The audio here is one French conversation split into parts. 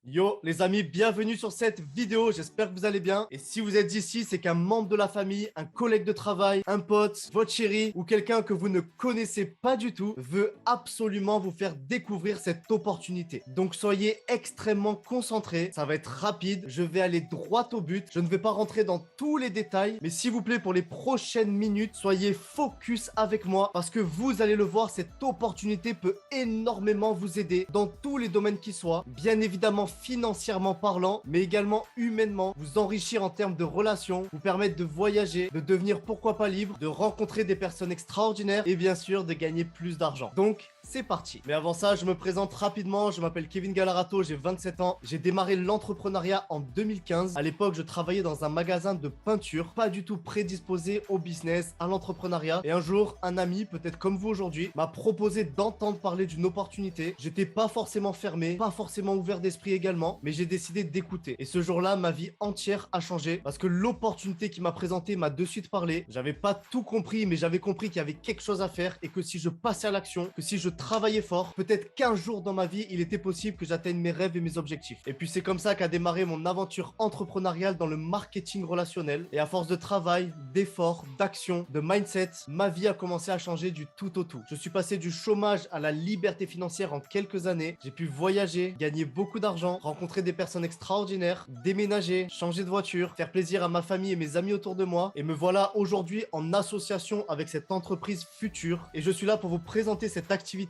Yo les amis, bienvenue sur cette vidéo, j'espère que vous allez bien. Et si vous êtes ici, c'est qu'un membre de la famille, un collègue de travail, un pote, votre chéri ou quelqu'un que vous ne connaissez pas du tout veut absolument vous faire découvrir cette opportunité. Donc soyez extrêmement concentrés, ça va être rapide, je vais aller droit au but, je ne vais pas rentrer dans tous les détails, mais s'il vous plaît pour les prochaines minutes, soyez focus avec moi parce que vous allez le voir, cette opportunité peut énormément vous aider dans tous les domaines qui soient, bien évidemment financièrement parlant, mais également humainement, vous enrichir en termes de relations, vous permettre de voyager, de devenir pourquoi pas libre, de rencontrer des personnes extraordinaires et bien sûr de gagner plus d'argent. Donc, c'est parti. Mais avant ça, je me présente rapidement. Je m'appelle Kevin Galarato, j'ai 27 ans. J'ai démarré l'entrepreneuriat en 2015. À l'époque, je travaillais dans un magasin de peinture, pas du tout prédisposé au business, à l'entrepreneuriat. Et un jour, un ami, peut-être comme vous aujourd'hui, m'a proposé d'entendre parler d'une opportunité. J'étais pas forcément fermé, pas forcément ouvert d'esprit également, mais j'ai décidé d'écouter. Et ce jour-là, ma vie entière a changé parce que l'opportunité qui m'a présentée m'a de suite parlé. J'avais pas tout compris, mais j'avais compris qu'il y avait quelque chose à faire et que si je passais à l'action, que si je travaillais fort, peut-être qu'un jour dans ma vie, il était possible que j'atteigne mes rêves et mes objectifs. Et puis c'est comme ça qu'a démarré mon aventure entrepreneuriale dans le marketing relationnel. Et à force de travail, d'efforts, d'action, de mindset, ma vie a commencé à changer du tout au tout. Je suis passé du chômage à la liberté financière en quelques années. J'ai pu voyager, gagner beaucoup d'argent, rencontrer des personnes extraordinaires, déménager, changer de voiture, faire plaisir à ma famille et mes amis autour de moi. Et me voilà aujourd'hui en association avec cette entreprise future. Et je suis là pour vous présenter cette activité.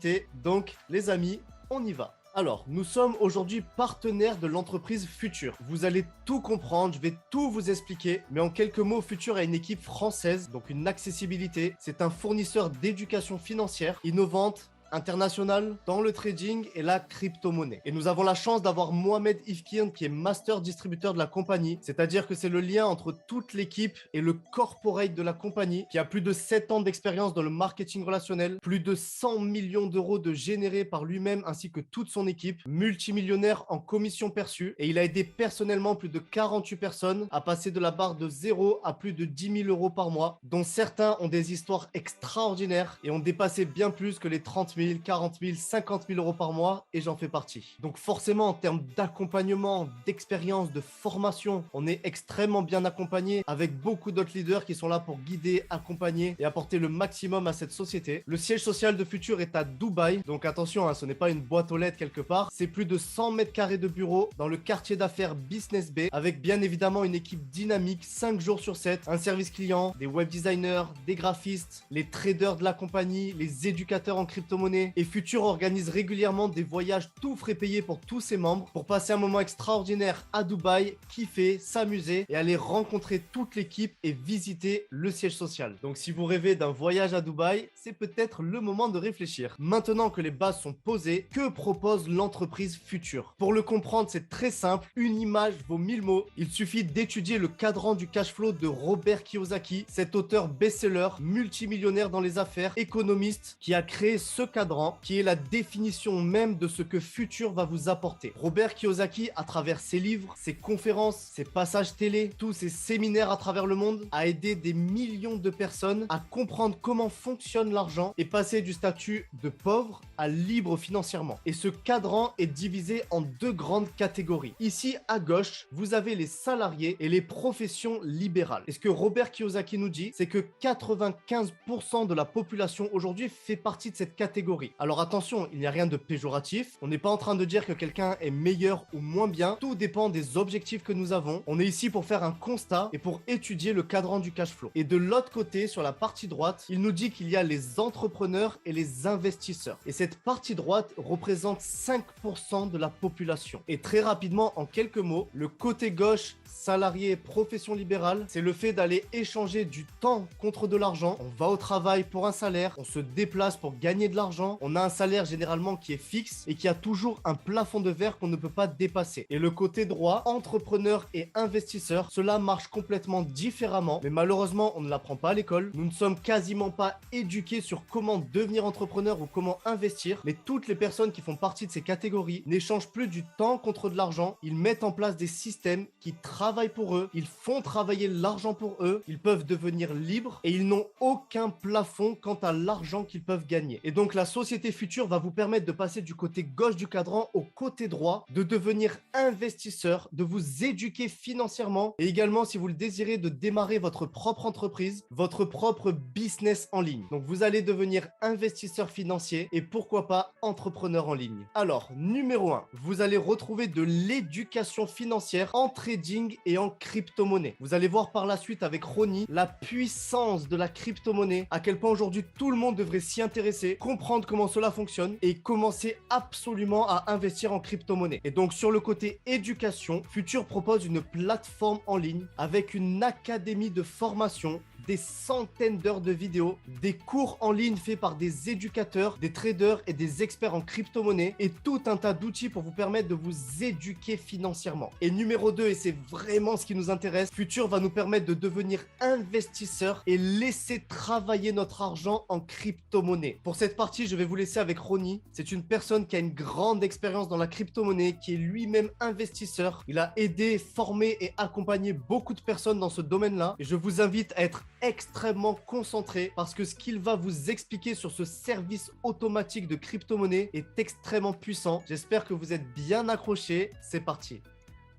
Donc, les amis, on y va. Alors, nous sommes aujourd'hui partenaires de l'entreprise Future. Vous allez tout comprendre, je vais tout vous expliquer. Mais en quelques mots, Future a une équipe française, donc une accessibilité. C'est un fournisseur d'éducation financière innovante, international dans le trading et la crypto-monnaie. Et nous avons la chance d'avoir Mohamed Ifkirn qui est master distributeur de la compagnie, c'est-à-dire que c'est le lien entre toute l'équipe et le corporate de la compagnie qui a plus de 7 ans d'expérience dans le marketing relationnel, plus de 100 millions d'euros de générés par lui-même ainsi que toute son équipe, multimillionnaire en commission perçue et il a aidé personnellement plus de 48 personnes à passer de la barre de 0 à plus de 10 000 euros par mois, dont certains ont des histoires extraordinaires et ont dépassé bien plus que les 30 000, 40 000, 50 000 euros par mois et j'en fais partie. Donc forcément en termes d'accompagnement, d'expérience, de formation, on est extrêmement bien accompagné avec beaucoup d'autres leaders qui sont là pour guider, accompagner et apporter le maximum à cette société. Le siège social de Future est à Dubaï, donc attention, hein, ce n'est pas une boîte aux lettres quelque part, c'est plus de 100 mètres carrés de bureau dans le quartier d'affaires Business Bay avec bien évidemment une équipe dynamique 5 jours sur 7, un service client, des web designers, des graphistes, les traders de la compagnie, les éducateurs en crypto-monnaie. Et Future organise régulièrement des voyages tout frais payés pour tous ses membres pour passer un moment extraordinaire à Dubaï, kiffer, s'amuser et aller rencontrer toute l'équipe et visiter le siège social. Donc si vous rêvez d'un voyage à Dubaï, c'est peut-être le moment de réfléchir. Maintenant que les bases sont posées, que propose l'entreprise Future? Pour le comprendre, c'est très simple, une image vaut 1000 mots. Il suffit d'étudier le cadran du cash flow de Robert Kiyosaki, cet auteur best-seller, multimillionnaire dans les affaires, économiste, qui a créé ce cadran qui est la définition même de ce que Future va vous apporter. Robert Kiyosaki, à travers ses livres, ses conférences, ses passages télé, tous ses séminaires à travers le monde, a aidé des millions de personnes à comprendre comment fonctionne l'argent et passer du statut de pauvre à libre financièrement. Et ce cadran est divisé en deux grandes catégories. Ici, à gauche, vous avez les salariés et les professions libérales. Et ce que Robert Kiyosaki nous dit, c'est que 95% de la population aujourd'hui fait partie de cette catégorie. Alors attention, il n'y a rien de péjoratif. On n'est pas en train de dire que quelqu'un est meilleur ou moins bien. Tout dépend des objectifs que nous avons. On est ici pour faire un constat et pour étudier le cadran du cash flow. Et de l'autre côté, sur la partie droite, il nous dit qu'il y a les entrepreneurs et les investisseurs. Et cette partie droite représente 5% de la population. Et très rapidement, en quelques mots, le côté gauche, salarié, profession libérale, c'est le fait d'aller échanger du temps contre de l'argent. On va au travail pour un salaire, on se déplace pour gagner de l'argent, on a un salaire généralement qui est fixe et qui a toujours un plafond de verre qu'on ne peut pas dépasser. Et le côté droit, entrepreneur et investisseur, cela marche complètement différemment, mais malheureusement on ne l'apprend pas à l'école. Nous ne sommes quasiment pas éduqués sur comment devenir entrepreneur ou comment investir investir. Mais toutes les personnes qui font partie de ces catégories n'échangent plus du temps contre de l'argent. Ils mettent en place des systèmes qui travaillent pour eux. Ils font travailler l'argent pour eux. Ils peuvent devenir libres et ils n'ont aucun plafond quant à l'argent qu'ils peuvent gagner. Et donc la société future va vous permettre de passer du côté gauche du cadran au côté droit, de devenir investisseur, de vous éduquer financièrement et également, si vous le désirez, de démarrer votre propre entreprise, votre propre business en ligne. Donc vous allez devenir investisseur financier et pourquoi pas entrepreneur en ligne. Alors, numéro 1, vous allez retrouver de l'éducation financière en trading et en crypto-monnaie. Vous allez voir par la suite avec Ronnie la puissance de la crypto-monnaie, à quel point aujourd'hui tout le monde devrait s'y intéresser, comprendre comment cela fonctionne et commencer absolument à investir en crypto-monnaie. Et donc sur le côté éducation, Futur propose une plateforme en ligne avec une académie de formation, des centaines d'heures de vidéos, des cours en ligne faits par des éducateurs, des traders et des experts en crypto-monnaie et tout un tas d'outils pour vous permettre de vous éduquer financièrement. Et numéro 2, et c'est vraiment ce qui nous intéresse, Futur va nous permettre de devenir investisseurs et laisser travailler notre argent en crypto-monnaie. Pour cette partie, je vais vous laisser avec Ronnie. C'est une personne qui a une grande expérience dans la crypto-monnaie, qui est lui-même investisseur. Il a aidé, formé et accompagné beaucoup de personnes dans ce domaine-là. Et je vous invite à être extrêmement concentré parce que ce qu'il va vous expliquer sur ce service automatique de crypto-monnaie est extrêmement puissant. J'espère que vous êtes bien accrochés. C'est parti.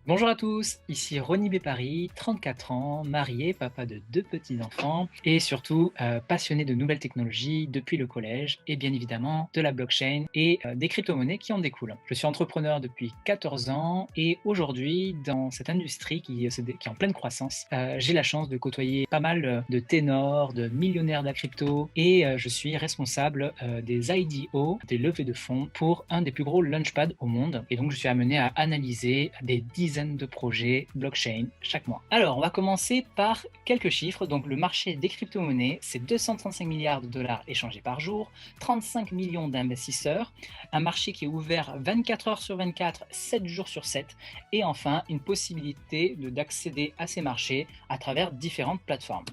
Bonjour à tous, ici Ronnie Bépari, 34 ans, marié, papa de 2 petits-enfants et surtout passionné de nouvelles technologies depuis le collège et bien évidemment de la blockchain et des crypto-monnaies qui en découlent. Je suis entrepreneur depuis 14 ans et aujourd'hui dans cette industrie qui est en pleine croissance, j'ai la chance de côtoyer pas mal de ténors, de millionnaires de la crypto et je suis responsable des IDO, des levées de fonds pour un des plus gros launchpads au monde et donc je suis amené à analyser des dizaines de projets blockchain chaque mois. Alors, on va commencer par quelques chiffres. Donc, le marché des crypto-monnaies, c'est 235 milliards de dollars échangés par jour, 35 millions d'investisseurs, un marché qui est ouvert 24 heures sur 24, 7 jours sur 7, et enfin, une possibilité d'accéder à ces marchés à travers différentes plateformes.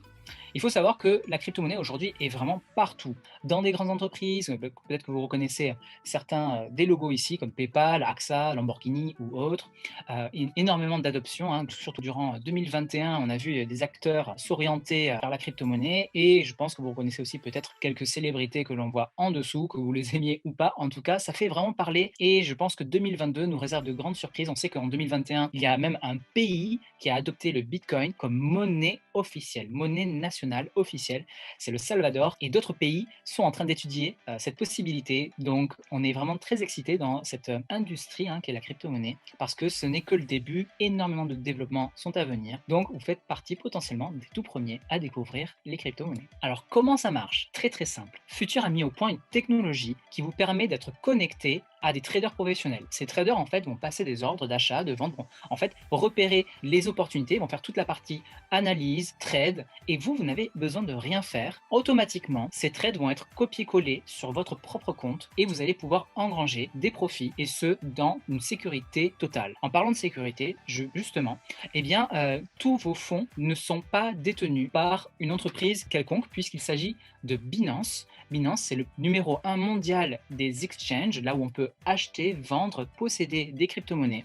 Il faut savoir que la crypto-monnaie aujourd'hui est vraiment partout. Dans des grandes entreprises, peut-être que vous reconnaissez certains des logos ici, comme PayPal, AXA, Lamborghini ou autres. Énormément d'adoption, hein, surtout durant 2021, on a vu des acteurs s'orienter vers la crypto-monnaie et je pense que vous reconnaissez aussi peut-être quelques célébrités que l'on voit en dessous, que vous les aimiez ou pas. En tout cas, ça fait vraiment parler et je pense que 2022 nous réserve de grandes surprises. On sait qu'en 2021, il y a même un pays qui a adopté le Bitcoin comme monnaie officielle, monnaie nationale officielle, c'est le Salvador et d'autres pays sont en train d'étudier cette possibilité. Donc on est vraiment très excités dans cette industrie qui est la crypto-monnaie parce que ce n'est que le début, énormément de développements sont à venir. Donc vous faites partie potentiellement des tout premiers à découvrir les crypto-monnaies. Alors comment ça marche? Très très simple. Futur a mis au point une technologie qui vous permet d'être connecté à des traders professionnels. Ces traders en fait vont passer des ordres d'achat, de vente, vont en fait repérer les opportunités, vont faire toute la partie analyse, trade, et vous n'avez besoin de rien faire. Automatiquement, ces trades vont être copiés-collés sur votre propre compte et vous allez pouvoir engranger des profits et ce dans une sécurité totale. En parlant de sécurité, justement, tous vos fonds ne sont pas détenus par une entreprise quelconque puisqu'il s'agit de Binance. Binance, c'est le numéro 1 mondial des exchanges, là où on peut acheter, vendre, posséder des crypto-monnaies.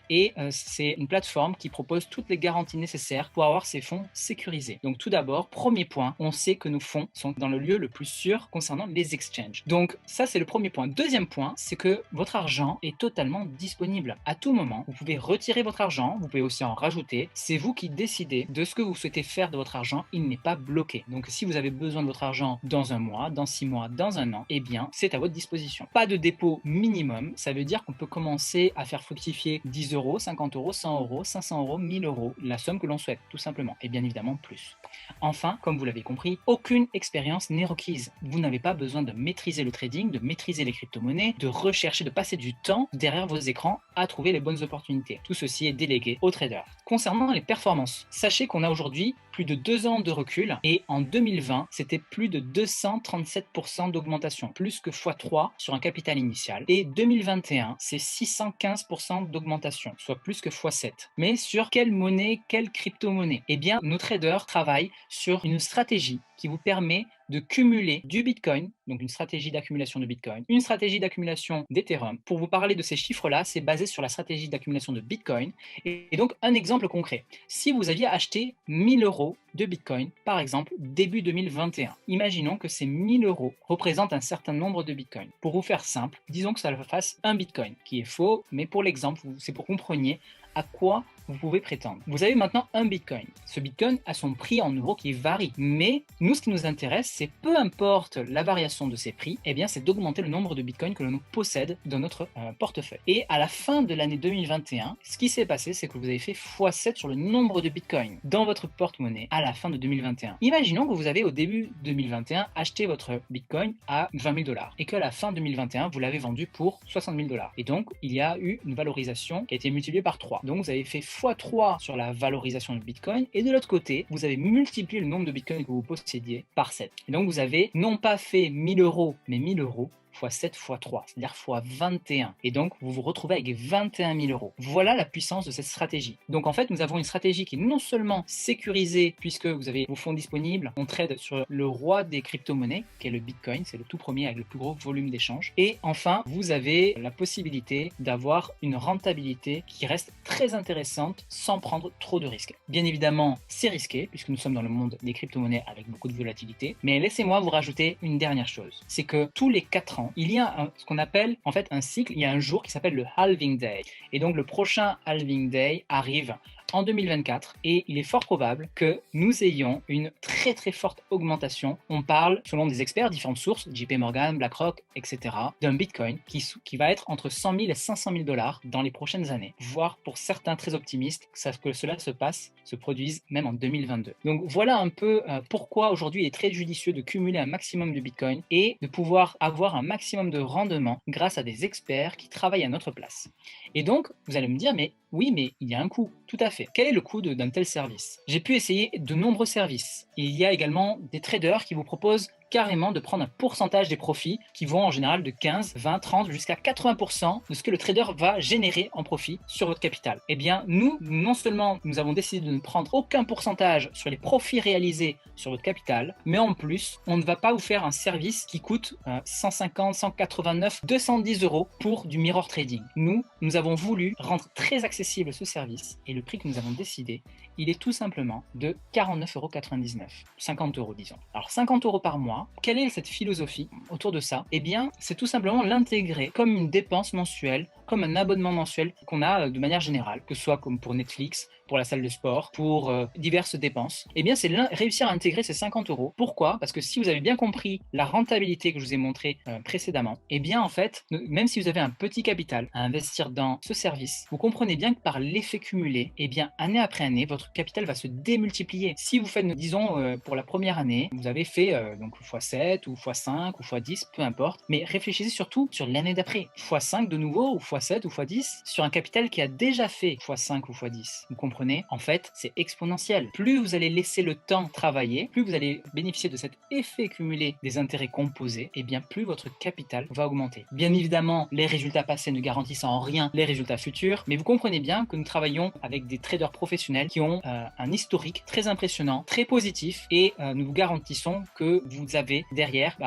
Et c'est une plateforme qui propose toutes les garanties nécessaires pour avoir ses fonds sécurisés. Donc tout d'abord, premier point, on sait que nos fonds sont dans le lieu le plus sûr concernant les exchanges. Donc ça, c'est le premier point. Deuxième point, c'est que votre argent est totalement disponible. À tout moment, vous pouvez retirer votre argent, vous pouvez aussi en rajouter. C'est vous qui décidez de ce que vous souhaitez faire de votre argent. Il n'est pas bloqué. Donc si vous avez besoin de votre argent dans un mois, dans 6 mois, dans un an, eh bien, c'est à votre disposition. Pas de dépôt minimum, ça veut dire qu'on peut commencer à faire fructifier 10 euros, 50 euros, 100 euros, 500 euros, 1000 euros, la somme que l'on souhaite, tout simplement, et bien évidemment plus. Enfin, comme vous l'avez compris, aucune expérience n'est requise. Vous n'avez pas besoin de maîtriser le trading, de maîtriser les crypto-monnaies, de rechercher, de passer du temps derrière vos écrans à trouver les bonnes opportunités. Tout ceci est délégué aux traders. Concernant les performances, sachez qu'on a aujourd'hui plus de 2 ans de recul et en 2020, c'était plus de 237% d'augmentation, plus que x3 sur un capital initial. Et 2021, c'est 615% d'augmentation, soit plus que x7. Mais sur quelle monnaie, quelle crypto-monnaie? Eh bien, nos traders travaillent sur une stratégie qui vous permet de cumuler du Bitcoin, donc une stratégie d'accumulation de Bitcoin, une stratégie d'accumulation d'Ethereum. Pour vous parler de ces chiffres-là, c'est basé sur la stratégie d'accumulation de Bitcoin. Et donc, un exemple concret. Si vous aviez acheté 1000 euros de Bitcoin, par exemple, début 2021, imaginons que ces 1000 euros représentent un certain nombre de Bitcoin. Pour vous faire simple, disons que ça fasse un Bitcoin, qui est faux, mais pour l'exemple, c'est pour que vous compreniez à quoi vous pouvez prétendre. Vous avez maintenant un Bitcoin. Ce Bitcoin a son prix en euros qui varie. Mais nous, ce qui nous intéresse, c'est peu importe la variation de ces prix, eh bien, c'est d'augmenter le nombre de Bitcoin que l'on possède dans notre portefeuille. Et à la fin de l'année 2021, ce qui s'est passé, c'est que vous avez fait x7 sur le nombre de Bitcoin dans votre porte-monnaie à la fin de 2021. Imaginons que vous avez au début 2021 acheté votre Bitcoin à 20 000 $ et qu'à la fin 2021, vous l'avez vendu pour 60 000 $. Et donc, il y a eu une valorisation qui a été multipliée par 3. Donc, vous avez fait x3 sur la valorisation de Bitcoin, et de l'autre côté, vous avez multiplié le nombre de Bitcoin que vous possédiez par 7. Et donc, vous avez non pas fait 1000 euros, mais 1000 euros x7 x3, c'est-à-dire x21. Et donc, vous vous retrouvez avec 21 000 euros. Voilà la puissance de cette stratégie. Donc, en fait, nous avons une stratégie qui est non seulement sécurisée, puisque vous avez vos fonds disponibles, on trade sur le roi des crypto-monnaies, qui est le Bitcoin, c'est le tout premier avec le plus gros volume d'échange. Et enfin, vous avez la possibilité d'avoir une rentabilité qui reste très intéressante sans prendre trop de risques. Bien évidemment, c'est risqué, puisque nous sommes dans le monde des crypto-monnaies avec beaucoup de volatilité. Mais laissez-moi vous rajouter une dernière chose. C'est que tous les 4 ans, il y a ce qu'on appelle en fait un cycle, il y a un jour qui s'appelle le halving day. Et donc le prochain halving day arrive en 2024 et il est fort probable que nous ayons une très forte augmentation. On parle, selon des experts, différentes sources, JP Morgan, BlackRock, etc., d'un Bitcoin qui va être entre 100 000 et 500 000 $ dans les prochaines années, voire pour certains très optimistes que cela se produise même en 2022. Donc voilà un peu pourquoi aujourd'hui il est très judicieux de cumuler un maximum de Bitcoin et de pouvoir avoir un maximum de rendement grâce à des experts qui travaillent à notre place. Et donc, vous allez me dire, mais oui, mais il y a un coût. Tout à fait. Quel est le coût d'un tel service? J'ai pu essayer de nombreux services. Il y a également des traders qui vous proposent carrément de prendre un pourcentage des profits qui vont en général de 15, 20, 30 jusqu'à 80% de ce que le trader va générer en profit sur votre capital. Eh bien, nous, non seulement nous avons décidé de ne prendre aucun pourcentage sur les profits réalisés sur votre capital, mais en plus, on ne va pas vous faire un service qui coûte 150, 189, 210 € pour du mirror trading. Nous avons voulu rendre très accessible ce service et le prix que nous avons décidé, il est tout simplement de 49,99 €, 50 € disons. Alors 50 € par mois, quelle est cette philosophie autour de ça? Eh bien, c'est tout simplement l'intégrer comme une dépense mensuelle, comme un abonnement mensuel qu'on a de manière générale, que ce soit comme pour Netflix, pour la salle de sport, pour diverses dépenses. Eh bien, c'est réussir à intégrer ces 50 €. Pourquoi? Parce que si vous avez bien compris la rentabilité que je vous ai montrée précédemment, eh bien, en fait, même si vous avez un petit capital à investir dans ce service, vous comprenez bien que par l'effet cumulé, eh bien, année après année, votre capital va se démultiplier. Si vous faites, disons, pour la première année, vous avez fait donc x7 ou x5 ou x10, peu importe, mais réfléchissez surtout sur l'année d'après. x5 de nouveau ou x7 ou x10 sur un capital qui a déjà fait x5 ou x10. Vous comprenez? En fait, c'est exponentiel. Plus vous allez laisser le temps travailler, plus vous allez bénéficier de cet effet cumulé des intérêts composés, et bien plus votre capital va augmenter. Bien évidemment, les résultats passés ne garantissent en rien les résultats futurs, mais vous comprenez bien que nous travaillons avec des traders professionnels qui ont un historique très impressionnant, très positif, et nous vous garantissons que vous avez derrière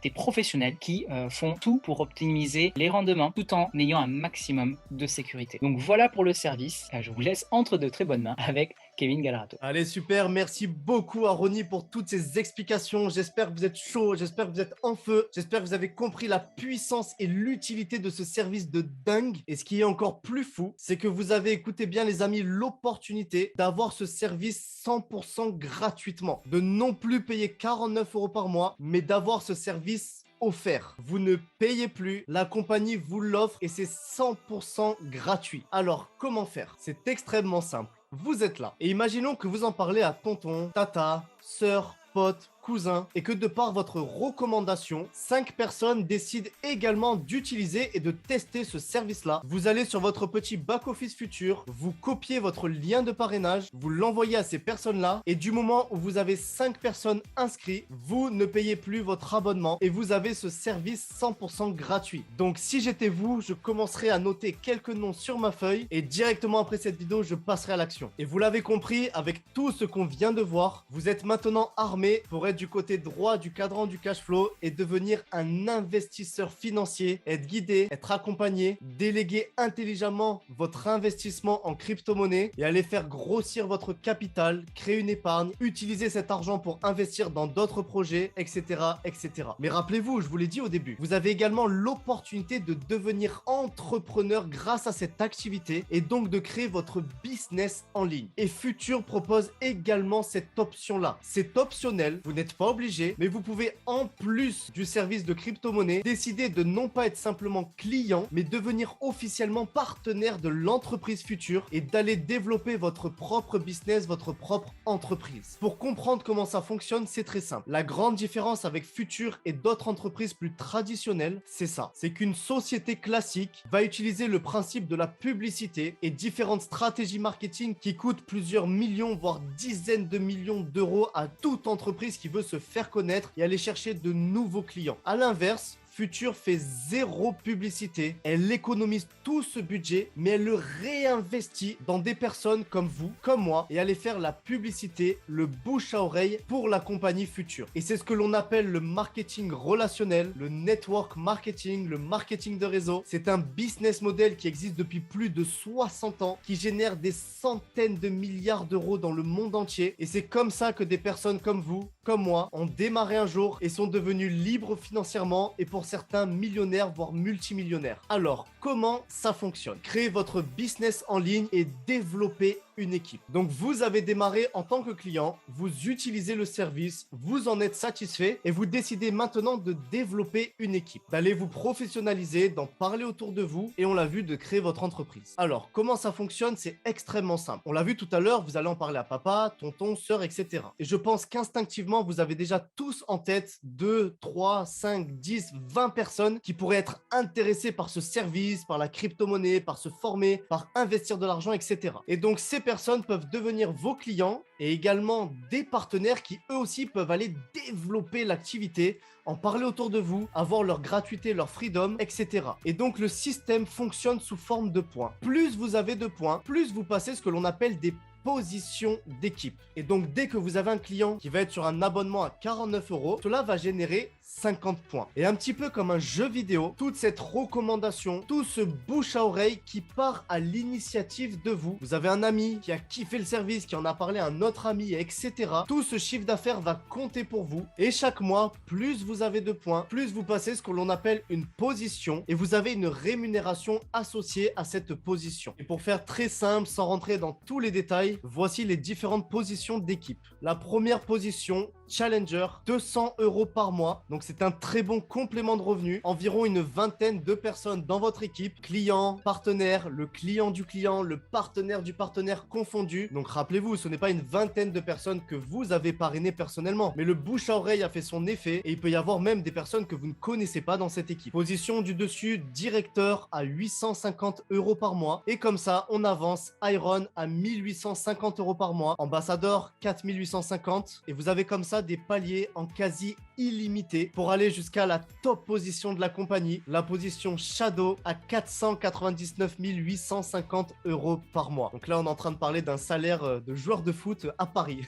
des professionnels qui font tout pour optimiser les rendements tout en ayant un maximum de sécurité. Donc voilà pour le service. Je vous laisse entre de très bonnes mains avec Kevin Galarato. Allez, super. Merci beaucoup à Ronnie pour toutes ces explications. J'espère que vous êtes chaud, j'espère que vous êtes en feu, j'espère que vous avez compris la puissance et l'utilité de ce service de dingue. Et ce qui est encore plus fou, c'est que vous avez, écoutez bien les amis, l'opportunité d'avoir ce service 100% gratuitement. De non plus payer 49 € par mois, mais d'avoir ce service offert. Vous ne payez plus, la compagnie vous l'offre et c'est 100% gratuit. Alors, comment faire? C'est extrêmement simple. Vous êtes là et imaginons que vous en parlez à tonton, tata, sœur, pote, cousin et que de par votre recommandation, 5 personnes décident également d'utiliser et de tester ce service-là. Vous allez sur votre petit back-office futur, vous copiez votre lien de parrainage, vous l'envoyez à ces personnes-là et du moment où vous avez 5 personnes inscrites, vous ne payez plus votre abonnement et vous avez ce service 100% gratuit. Donc si j'étais vous, je commencerai à noter quelques noms sur ma feuille et directement après cette vidéo, je passerai à l'action. Et vous l'avez compris, avec tout ce qu'on vient de voir, vous êtes maintenant armé pour être être du côté droit du cadran du cash flow et devenir un investisseur financier, être guidé, être accompagné, déléguer intelligemment votre investissement en crypto-monnaie et aller faire grossir votre capital, créer une épargne, utiliser cet argent pour investir dans d'autres projets, etc., etc. Mais rappelez-vous, je vous l'ai dit au début, vous avez également l'opportunité de devenir entrepreneur grâce à cette activité et donc de créer votre business en ligne. Et Futur propose également cette option-là. C'est optionnel, vous n'êtes pas obligé, mais vous pouvez en plus du service de crypto-monnaie décider de non pas être simplement client, mais devenir officiellement partenaire de l'entreprise Futur et d'aller développer votre propre business, votre propre entreprise. Pour comprendre comment ça fonctionne, c'est très simple. La grande différence avec Futur et d'autres entreprises plus traditionnelles, c'est ça. C'est qu'une société classique va utiliser le principe de la publicité et différentes stratégies marketing qui coûtent plusieurs millions, voire dizaines de millions d'euros à toute entreprise qui veut se faire connaître et aller chercher de nouveaux clients. À l'inverse, Futur fait zéro publicité, elle économise tout ce budget, mais elle le réinvestit dans des personnes comme vous, comme moi, et aller faire la publicité, le bouche à oreille pour la compagnie Futur. Et c'est ce que l'on appelle le marketing relationnel, le network marketing, le marketing de réseau. C'est un business model qui existe depuis plus de 60 ans, qui génère des centaines de milliards d'euros dans le monde entier. Et c'est comme ça que des personnes comme vous, comme moi, ont démarré un jour et sont devenus libres financièrement et pour certains millionnaires, voire multimillionnaires. Alors, comment ça fonctionne? Créez votre business en ligne et développez une équipe. Donc, vous avez démarré en tant que client, vous utilisez le service, vous en êtes satisfait et vous décidez maintenant de développer une équipe, d'aller vous professionnaliser, d'en parler autour de vous et on l'a vu, de créer votre entreprise. Alors, comment ça fonctionne? C'est extrêmement simple. On l'a vu tout à l'heure, vous allez en parler à papa, tonton, sœur, etc. Et je pense qu'instinctivement, vous avez déjà tous en tête 2, 3, 5, 10, 20 personnes qui pourraient être intéressées par ce service, par la crypto-monnaie, par se former, par investir de l'argent, etc. Et donc, ces personnes peuvent devenir vos clients et également des partenaires qui eux aussi peuvent aller développer l'activité, en parler autour de vous, avoir leur gratuité, leur freedom, etc. Et donc le système fonctionne sous forme de points. Plus vous avez de points, plus vous passez ce que l'on appelle des position d'équipe. Et donc, dès que vous avez un client qui va être sur un abonnement à 49 €, cela va générer 50 points. Et un petit peu comme un jeu vidéo, toute cette recommandation, tout ce bouche à oreille qui part à l'initiative de vous. Vous avez un ami qui a kiffé le service, qui en a parlé à un autre ami, etc. Tout ce chiffre d'affaires va compter pour vous. Et chaque mois, plus vous avez de points, plus vous passez ce que l'on appelle une position et vous avez une rémunération associée à cette position. Et pour faire très simple, sans rentrer dans tous les détails, voici les différentes positions d'équipe. La première position, Challenger, 200 € par mois. Donc c'est un très bon complément de revenus. Environ une vingtaine de personnes dans votre équipe. Client, partenaire, le client du client, le partenaire du partenaire confondu. Donc rappelez-vous, ce n'est pas une vingtaine de personnes que vous avez parrainées personnellement. Mais le bouche à oreille a fait son effet et il peut y avoir même des personnes que vous ne connaissez pas dans cette équipe. Position du dessus, directeur à 850 € par mois. Et comme ça, on avance. Iron à 1850 € par mois. Ambassadeur, 4850. Et vous avez comme ça des paliers en quasi illimité pour aller jusqu'à la top position de la compagnie, la position Shadow à 499 850 € par mois. Donc là, on est en train de parler d'un salaire de joueur de foot à Paris.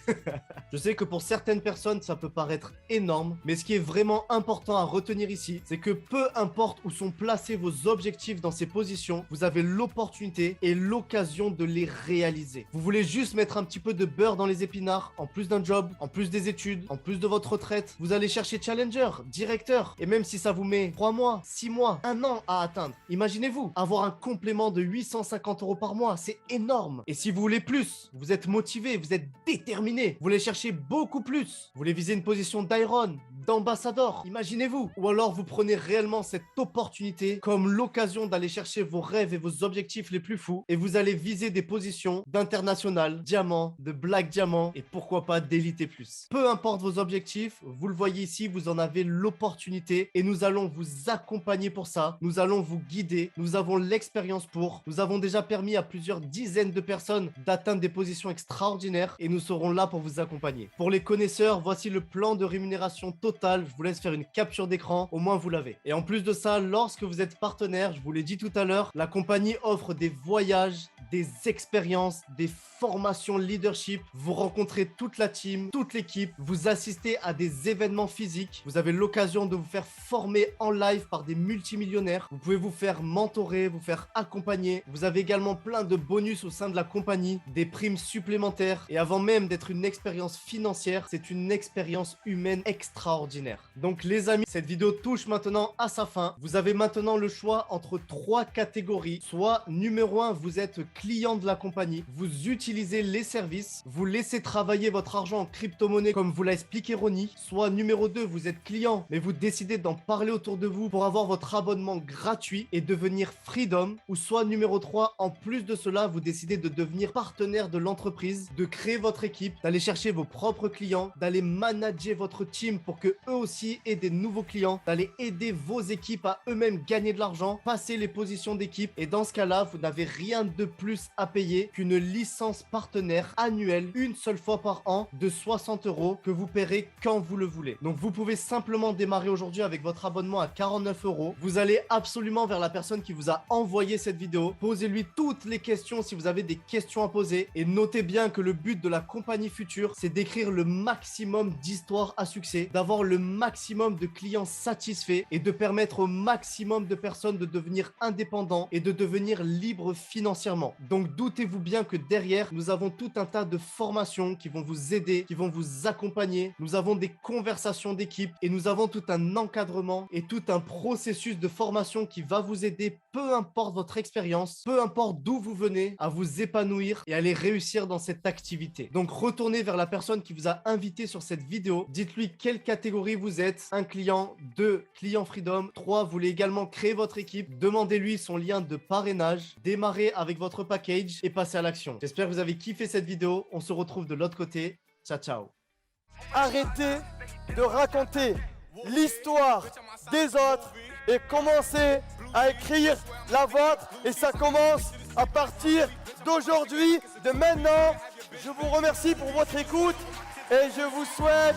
Je sais que pour certaines personnes, ça peut paraître énorme, mais ce qui est vraiment important à retenir ici, c'est que peu importe où sont placés vos objectifs dans ces positions, vous avez l'opportunité et l'occasion de les réaliser. Vous voulez juste mettre un petit peu de beurre dans les épinards, en plus d'un job, en plus des études, en plus de votre retraite, vous allez chercher Challenger, directeur, et même si ça vous met 3 mois, 6 mois, 1 an à atteindre, imaginez-vous, avoir un complément de 850 € par mois, c'est énorme. Et si vous voulez plus, vous êtes motivé, vous êtes déterminé, vous voulez chercher beaucoup plus, vous voulez viser une position d'Iron, d'ambassadeur, imaginez-vous. Ou alors vous prenez réellement cette opportunité comme l'occasion d'aller chercher vos rêves et vos objectifs les plus fous et vous allez viser des positions d'international, diamant, de black diamant et pourquoi pas d'élite et plus. Peu importe vos objectifs, vous le voyez ici, vous en avez l'opportunité et nous allons vous accompagner pour ça. Nous allons vous guider. Nous avons l'expérience pour. Nous avons déjà permis à plusieurs dizaines de personnes d'atteindre des positions extraordinaires et nous serons là pour vous accompagner. Pour les connaisseurs, voici le plan de rémunération total. Je vous laisse faire une capture d'écran, au moins vous l'avez. Et en plus de ça, lorsque vous êtes partenaire, je vous l'ai dit tout à l'heure, la compagnie offre des voyages, des expériences, des formations leadership. Vous rencontrez toute la team, toute l'équipe. Vous assistez à des événements physiques. Vous avez l'occasion de vous faire former en live par des multimillionnaires. Vous pouvez vous faire mentorer, vous faire accompagner. Vous avez également plein de bonus au sein de la compagnie, des primes supplémentaires. Et avant même d'être une expérience financière, c'est une expérience humaine extraordinaire. Donc les amis, cette vidéo touche maintenant à sa fin. Vous avez maintenant le choix entre 3 catégories. Soit numéro 1, vous êtes client de la compagnie. Vous utilisez les services. Vous laissez travailler votre argent en crypto-monnaie comme vous l'a expliqué Ronnie. Soit numéro 2, vous êtes client, mais vous décidez d'en parler autour de vous pour avoir votre abonnement gratuit et devenir Freedom. Ou soit numéro 3, en plus de cela, vous décidez de devenir partenaire de l'entreprise, de créer votre équipe, d'aller chercher vos propres clients, d'aller manager votre team pour que eux aussi aient des nouveaux clients, d'aller aider vos équipes à eux-mêmes gagner de l'argent, passer les positions d'équipe. Et dans ce cas-là, vous n'avez rien de plus à payer qu'une licence partenaire annuelle, une seule fois par an, de 60 € que vous paierez quand vous le voulez. Donc vous pouvez simplement démarrer aujourd'hui avec votre abonnement à 49 €. Vous allez absolument vers la personne qui vous a envoyé cette vidéo. Posez-lui toutes les questions si vous avez des questions à poser. Et notez bien que le but de la compagnie future, c'est d'écrire le maximum d'histoires à succès, d'avoir le maximum de clients satisfaits et de permettre au maximum de personnes de devenir indépendants et de devenir libres financièrement. Donc doutez-vous bien que derrière, nous avons tout un tas de formations qui vont vous aider, qui vont vous accompagner. Nous avons des conversations d'équipe et nous avons tout un encadrement et tout un processus de formation qui va vous aider, peu importe votre expérience, peu importe d'où vous venez, à vous épanouir et à aller réussir dans cette activité. Donc retournez vers la personne qui vous a invité sur cette vidéo. Dites-lui quelle catégorie vous êtes. 1 client, 2 client Freedom, 3 vous voulez également créer votre équipe. Demandez-lui son lien de parrainage. Démarrez avec votre package et passez à l'action. J'espère que vous avez kiffé cette vidéo. On se retrouve de l'autre côté. Ciao, ciao. Arrêtez de raconter l'histoire des autres et commencez à écrire la vôtre. Et ça commence à partir d'aujourd'hui, de maintenant. Je vous remercie pour votre écoute et je vous souhaite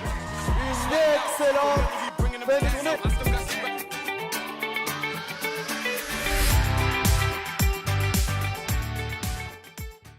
une excellente fin de journée.